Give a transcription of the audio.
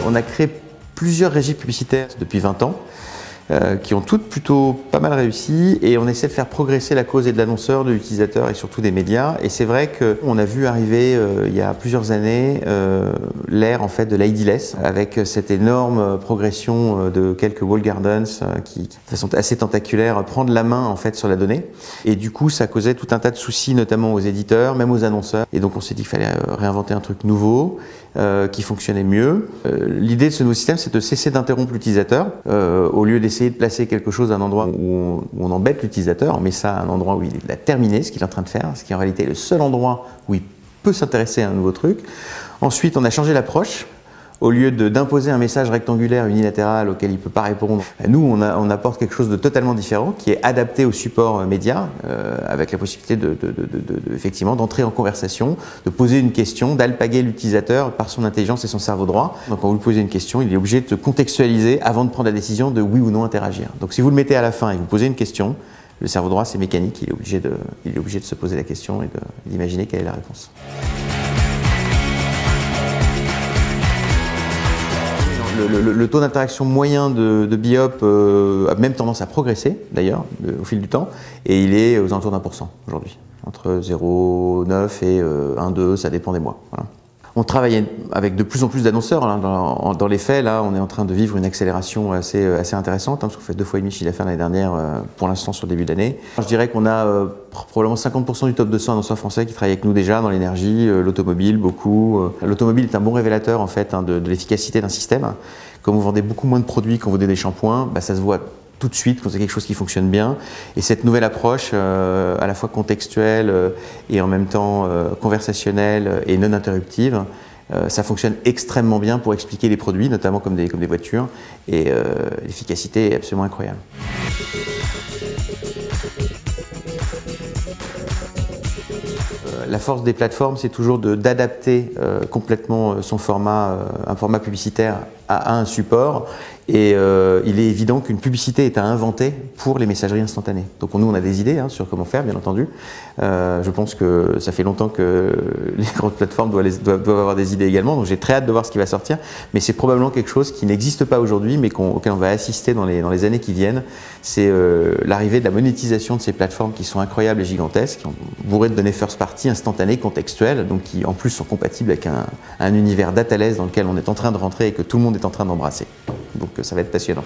On a créé plusieurs régies publicitaires depuis 20 ans. Qui ont toutes plutôt pas mal réussi et on essaie de faire progresser la cause et de l'annonceur, de l'utilisateur et surtout des médias. Et c'est vrai qu'on a vu arriver il y a plusieurs années l'ère en fait de l'ID-less avec cette énorme progression de quelques walled gardens qui, de façon assez tentaculaire, prendre la main en fait sur la donnée. Et du coup, ça causait tout un tas de soucis, notamment aux éditeurs, même aux annonceurs. Et donc, on s'est dit qu'il fallait réinventer un truc nouveau qui fonctionnait mieux. L'idée de ce nouveau système, c'est de cesser d'interrompre l'utilisateur au lieu d'essayer de placer quelque chose à un endroit où on embête l'utilisateur, on met ça à un endroit où il a terminé ce qu'il est en train de faire, ce qui est en réalité le seul endroit où il peut s'intéresser à un nouveau truc. Ensuite, on a changé l'approche. Au lieu d'imposer un message rectangulaire unilatéral auquel il ne peut pas répondre, nous, on apporte quelque chose de totalement différent qui est adapté au support média, avec la possibilité effectivement d'entrer en conversation, de poser une question, d'alpaguer l'utilisateur par son intelligence et son cerveau droit. Donc quand vous lui posez une question, il est obligé de se contextualiser avant de prendre la décision de oui ou non interagir. Donc si vous le mettez à la fin et que vous posez une question, le cerveau droit, c'est mécanique, il est obligé de se poser la question et d'imaginer quelle est la réponse. Le taux d'interaction moyen de Biop a même tendance à progresser d'ailleurs au fil du temps et il est aux alentours d'1% aujourd'hui, entre 0,9 et 1,2, ça dépend des mois. Voilà. On travaille avec de plus en plus d'annonceurs. Hein. Dans les faits, là, on est en train de vivre une accélération assez intéressante, hein, parce qu'on fait 2,5 fois le chiffre d'affaires l'année dernière, pour l'instant sur le début d'année. Je dirais qu'on a probablement 50% du top 200 annonceurs français qui travaillent avec nous déjà dans l'énergie, l'automobile, beaucoup. L'automobile est un bon révélateur en fait, hein, de l'efficacité d'un système. Comme vous vendez beaucoup moins de produits quand vous vendez des shampoings, bah, ça se voit tout de suite quand c'est quelque chose qui fonctionne bien. Et cette nouvelle approche, à la fois contextuelle et en même temps conversationnelle et non interruptive, ça fonctionne extrêmement bien pour expliquer les produits, notamment comme des voitures, et l'efficacité est absolument incroyable. La force des plateformes, c'est toujours d'adapter complètement son format, un format publicitaire à un support. Et il est évident qu'une publicité est à inventer pour les messageries instantanées. Donc nous, on a des idées hein, sur comment faire, bien entendu. Je pense que ça fait longtemps que les grandes plateformes doivent avoir des idées également. Donc j'ai très hâte de voir ce qui va sortir. Mais c'est probablement quelque chose qui n'existe pas aujourd'hui, mais auquel on va assister dans les années qui viennent. C'est l'arrivée de la monétisation de ces plateformes qui sont incroyables et gigantesques, bourrées de données first party, instantanées, contextuelles, donc qui en plus sont compatibles avec un univers dataless dans lequel on est en train de rentrer et que tout le monde est en train d'embrasser. Donc ça va être passionnant.